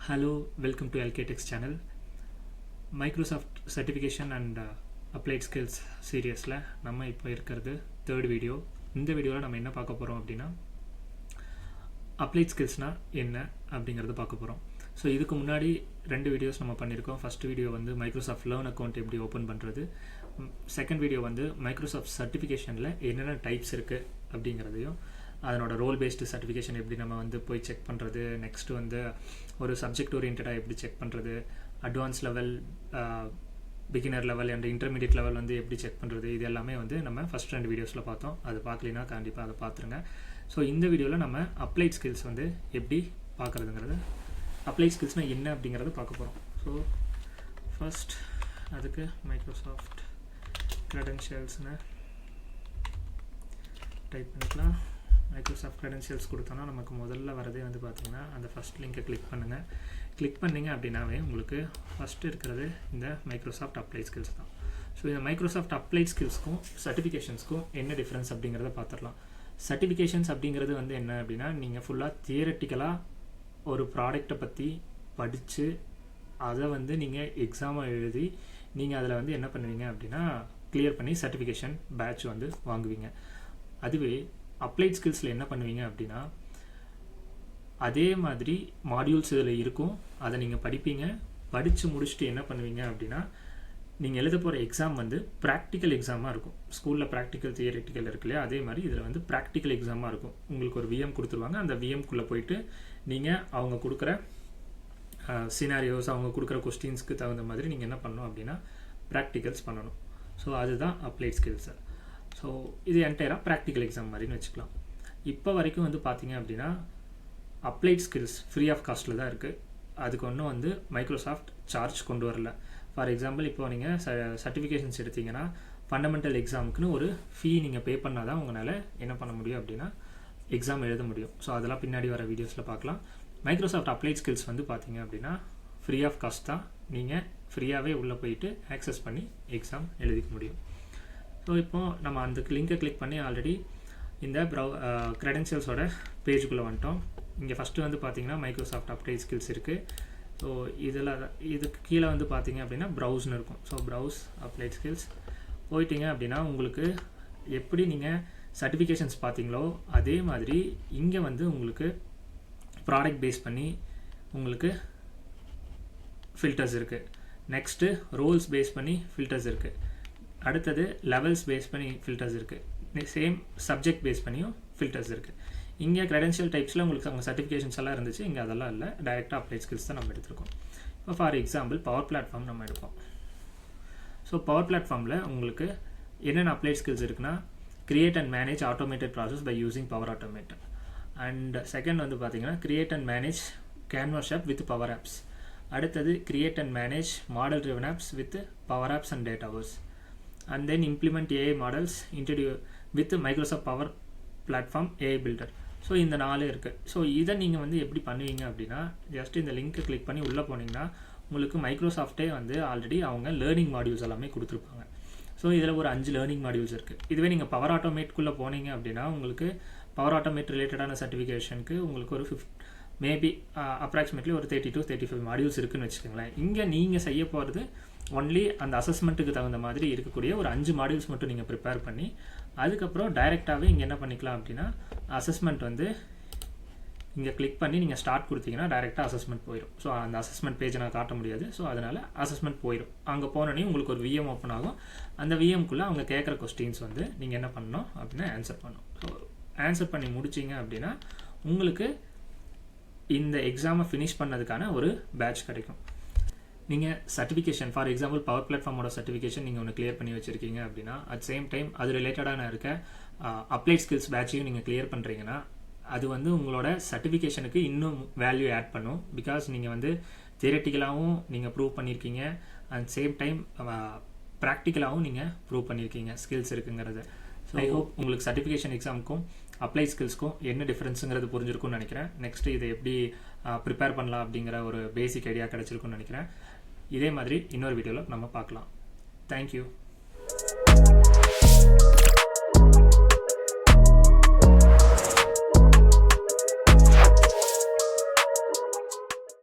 Hello, welcome to LKTech channel. Microsoft Certification and Applied Skills சீரியஸில் நம்ம இப்போ இருக்கிறது third video. இந்த வீடியோவில் நம்ம என்ன பார்க்க போகிறோம் அப்படின்னா அப்ளைட் ஸ்கில்ஸ்னால் என்ன அப்படிங்கிறத பார்க்க போகிறோம். ஸோ இதுக்கு முன்னாடி 2 வீடியோஸ் நம்ம பண்ணியிருக்கோம். ஃபஸ்ட் வீடியோ வந்து மைக்ரோசாஃப்ட் லேர்ன் அக்கௌண்ட் எப்படி ஓப்பன் பண்ணுறது, செகண்ட் வீடியோ வந்து மைக்ரோசாஃப்ட் சர்டிஃபிகேஷனில் என்னென்ன டைப்ஸ் இருக்குது அப்படிங்கிறதையும், அதனோட ரோல் பேஸ்டு சர்டிஃபிகேஷன் எப்படி நம்ம வந்து போய் செக் பண்ணுறது, நெக்ஸ்ட்டு வந்து ஒரு சப்ஜெக்ட் ஓரியன்டாக எப்படி செக் பண்ணுறது, advance level, beginner level and intermediate level வந்து எப்படி செக் பண்ணுறது, இது எல்லாமே வந்து நம்ம ஃபஸ்ட் 2 வீடியோஸில் பார்த்தோம். அது பார்க்கலைன்னா கண்டிப்பாக அதை பார்த்துருங்க. ஸோ இந்த வீடியோவில் நம்ம அப்ளைட் ஸ்கில்ஸ் வந்து எப்படி பார்க்குறதுங்கிறது, அப்ளைட் ஸ்கில்ஸ்னால் என்ன அப்படிங்கிறத பார்க்க போகிறோம். ஸோ ஃபர்ஸ்ட் அதுக்கு மைக்ரோசாஃப்ட் க்ரெடென்ஷியல்ஸ்னு டைப் பண்ணிக்கலாம். மைக்ரோசாஃப்ட் க்ரெடென்ஷியல்ஸ் கொடுத்தோன்னா நமக்கு முதல்ல வரதே வந்து பார்த்திங்கன்னா அந்த ஃபஸ்ட் லிங்கை கிளிக் பண்ணுங்கள். கிளிக் பண்ணிங்க அப்படின்னாவே உங்களுக்கு ஃபஸ்ட்டு இருக்கிறது இந்த மைக்ரோசாஃப்ட் அப்ளைட் ஸ்கில்ஸ் தான். ஸோ இந்த மைக்ரோசாஃப்ட் அப்ளைட் ஸ்கில்ஸ்க்கும் சர்டிஃபிகேஷன்ஸ்க்கும் என்ன டிஃப்ரென்ஸ் அப்படிங்கிறத பார்த்துடலாம். சர்டிஃபிகேஷன்ஸ் அப்படிங்கிறது வந்து என்ன அப்படின்னா, நீங்கள் ஃபுல்லாக தியரட்டிக்கலாக ஒரு ப்ராடக்டை பற்றி படித்து அதை வந்து நீங்கள் எக்ஸாமை எழுதி நீங்கள் அதில் வந்து என்ன பண்ணுவீங்க அப்படின்னா கிளியர் பண்ணி சர்டிஃபிகேஷன் பேட்ச் வந்து வாங்குவீங்க. அதுவே அப்ளைட் ஸ்கில்ஸில் என்ன பண்ணுவீங்க அப்படின்னா, அதே மாதிரி மாடியூல்ஸ் இதில் இருக்கும், அதை நீங்கள் படிப்பீங்க. படித்து முடிச்சுட்டு என்ன பண்ணுவீங்க அப்படின்னா, நீங்கள் எழுத போகிற எக்ஸாம் வந்து ப்ராக்டிக்கல் எக்ஸாமாக இருக்கும். ஸ்கூலில் ப்ராக்டிக்கல் தியரிட்டிக்கல் இருக்கு இல்லையா, அதே மாதிரி இதில் வந்து ப்ராக்டிக்கல் எக்ஸாமாக இருக்கும். உங்களுக்கு ஒரு விஎம் கொடுத்துருவாங்க. அந்த விஎம்குள்ளே போயிட்டு நீங்கள் அவங்க கொடுக்குற சினாரியோஸ், அவங்க கொடுக்குற கொஸ்டின்ஸ்க்கு தகுந்த மாதிரி நீங்கள் என்ன பண்ணணும் அப்படின்னா ப்ராக்டிகல்ஸ் பண்ணணும். ஸோ அதுதான் அப்ளைட் ஸ்கில்ஸு. ஸோ இது என்டையராக ப்ராக்டிக்கல் எக்ஸாம் மாதிரின்னு வச்சுக்கலாம். இப்போ வரைக்கும் வந்து பார்த்தீங்க அப்படின்னா அப்ளைட் ஸ்கில்ஸ் ஃப்ரீ ஆஃப் காஸ்ட்டில் தான் இருக்குது. அதுக்கு ஒன்றும் வந்து மைக்ரோசாஃப்ட் சார்ஜ் கொண்டு வரல. ஃபார் எக்ஸாம்பிள், இப்போ நீங்கள் சர்டிஃபிகேஷன்ஸ் எடுத்தீங்கன்னா ஃபண்டமெண்டல் எக்ஸாமுக்குன்னு ஒரு ஃபீ நீங்கள் பே பண்ணால் தான் உங்களால் என்ன பண்ண முடியும் அப்படின்னா எக்ஸாம் எழுத முடியும். ஸோ அதெல்லாம் பின்னாடி வர வீடியோஸில் பார்க்கலாம். மைக்ரோசாஃப்ட் அப்ளைட் ஸ்கில்ஸ் வந்து பார்த்தீங்க அப்படின்னா ஃப்ரீ ஆஃப் காஸ்ட் தான். நீங்கள் ஃப்ரீயாகவே உள்ளே போயிட்டு ஆக்சஸ் பண்ணி எக்ஸாம் எழுதிக்க முடியும். ஸோ இப்போது நம்ம அந்த லிங்கை கிளிக் பண்ணி ஆல்ரெடி இந்த க்ரெடென்ஷியல்ஸோட பேஜுக்குள்ளே வந்துட்டோம். இங்கே ஃபஸ்ட்டு வந்து பார்த்தீங்கன்னா மைக்ரோசாஃப்ட் அப்ளைட் ஸ்கில்ஸ் இருக்குது. ஸோ இதில் இதுக்கு கீழே வந்து பார்த்தீங்க அப்படின்னா ப்ரௌஸ்னு இருக்கும். ஸோ ப்ரௌஸ் அப்ளைட் ஸ்கில்ஸ் போயிட்டீங்க அப்படின்னா உங்களுக்கு எப்படி நீங்கள் சர்டிஃபிகேஷன்ஸ் பார்த்தீங்களோ அதே மாதிரி இங்கே வந்து உங்களுக்கு ப்ராடக்ட் பேஸ் பண்ணி உங்களுக்கு ஃபில்டர்ஸ் இருக்குது. நெக்ஸ்ட்டு ரோல்ஸ் பேஸ் பண்ணி ஃபில்டர்ஸ் இருக்குது. அடுத்தது லெவல்ஸ் பேஸ் பண்ணி ஃபில்டர்ஸ் இருக்குது. சேம் சப்ஜெக்ட் பேஸ் பண்ணியும் ஃபில்டர்ஸ் இருக்குது. இங்கே க்ரெடென்ஷியல் டைப்ஸில் உங்களுக்கு அங்கே சர்டிஃபிகேஷன்ஸ் எல்லாம் இருந்துச்சு. இங்கே அதெல்லாம் இல்லை, டைரெக்டாக அப்ளைட் ஸ்கில்ஸ் தான் நம்ம எடுத்துருக்கோம். இப்போ ஃபார் எக்ஸாம்பிள் பவர் பிளாட்ஃபார்ம் நம்ம எடுப்போம். ஸோ பவர் பிளாட்ஃபார்மில் உங்களுக்கு என்னென்ன அப்ளைட் ஸ்கில்ஸ் இருக்குன்னா, create and manage automated process by using power automate. And second வந்து பார்த்தீங்கன்னா create and manage canvas app with power apps. அடுத்தது create and manage model driven apps with power apps and Dataverse. And then implement AI models with Microsoft Power Platform AI Builder. So இந்த 4 இருக்குது. So இதை நீங்கள் வந்து எப்படி பண்ணுவீங்க அப்படின்னா, just இந்த லிங்க்கை கிளிக் பண்ணி உள்ளே போனீங்கன்னா உங்களுக்கு மைக்ரோசாஃப்டே வந்து ஆல்ரெடி அவங்க லேர்னிங் மாடியூல்ஸ் எல்லாமே கொடுத்துருப்பாங்க. ஸோ இதில் ஒரு 5 லேர்னிங் மாடியூல்ஸ் இருக்குது. இதுவே நீங்கள் பவர் ஆட்டோமேட்குள்ளே போனீங்க அப்படின்னா உங்களுக்கு பவர் ஆட்டோமேட் ரிலேட்டடான சர்டிஃபிகேஷனுக்கு உங்களுக்கு ஒரு மேபி அப்ராக்சிமேட்லி ஒரு 30 to 35 மாடியூல்ஸ் இருக்குதுன்னு வச்சுக்கோங்களேன். இங்கே நீங்கள் செய்ய போகிறது ஒன்லி அந்த அசஸ்மெண்ட்டுக்கு தகுந்த மாதிரி இருக்கக்கூடிய ஒரு 5 மாடியூல்ஸ் மட்டும் நீங்கள் ப்ரிப்பேர் பண்ணி அதுக்கப்புறம் டைரெக்டாகவே இங்கே என்ன பண்ணிக்கலாம் அப்படின்னா அசஸ்மெண்ட் வந்து இங்கே கிளிக் பண்ணி நீங்கள் ஸ்டார்ட் கொடுத்தீங்கன்னா டைரெக்டாக அசஸ்மெண்ட் போயிடும். ஸோ அந்த அசஸ்மெண்ட் பேஜை நான் காட்ட முடியாது. ஸோ அதனால் அசஸ்மெண்ட் போயிடும். அங்கே போனோடனே உங்களுக்கு ஒரு விஎம் ஓப்பன் ஆகும். அந்த விஎம்குள்ளே அவங்க கேட்குற கொஸ்டின்ஸ் வந்து நீங்கள் என்ன பண்ணணும் அப்படின்னா ஆன்சர் பண்ணணும். ஸோ ஆன்சர் பண்ணி முடிச்சிங்க அப்படின்னா உங்களுக்கு இந்த எக்ஸாமை ஃபினிஷ் பண்ணதுக்கான ஒரு பேட்ச் கிடைக்கும். நீங்கள் சர்டிஃபிகேஷன் ஃபார் எக்ஸாம்பிள் பவர் பிளாட்ஃபார்மோட சர்டிஃபிகேஷன் நீங்கள் ஒன்று கிளியர் பண்ணி வச்சுருக்கீங்க அப்படின்னா அட் சேம் டைம் அது ரிலேட்டடான இருக்க அப்ளைட் ஸ்கில்ஸ் பேட்சையும் நீங்கள் கிளியர் பண்ணுறீங்கன்னா அது வந்து உங்களோட சர்டிஃபிகேஷனுக்கு இன்னும் வேல்யூ ஆட் பண்ணும். பிகாஸ் நீங்கள் வந்து தியரட்டிக்கலாகவும் நீங்கள் ப்ரூவ் பண்ணியிருக்கீங்க, அண்ட் சேம் டைம் ப்ராக்டிக்கலாகவும் நீங்கள் ப்ரூவ் பண்ணியிருக்கீங்க ஸ்கில்ஸ் இருக்குங்கிறது. ஸோ ஐ ஹோப் உங்களுக்கு சர்டிஃபிகேஷன் எக்ஸாமுக்கும் அப்ளைட் ஸ்கில்ஸ்க்கும் என்ன டிஃப்ரென்ஸுங்கிறது புரிஞ்சிருக்கும்னு நினைக்கிறேன். நெக்ஸ்ட்டு இதை எப்படி ப்ரிப்பேர் பண்ணலாம் அப்படிங்கிற ஒரு பேசிக் ஐடியா கிடச்சிருக்குன்னு நினைக்கிறேன். இதே மாதிரி இன்னொரு வீடியோவில் நம்ம பார்க்கலாம். தேங்க்யூ.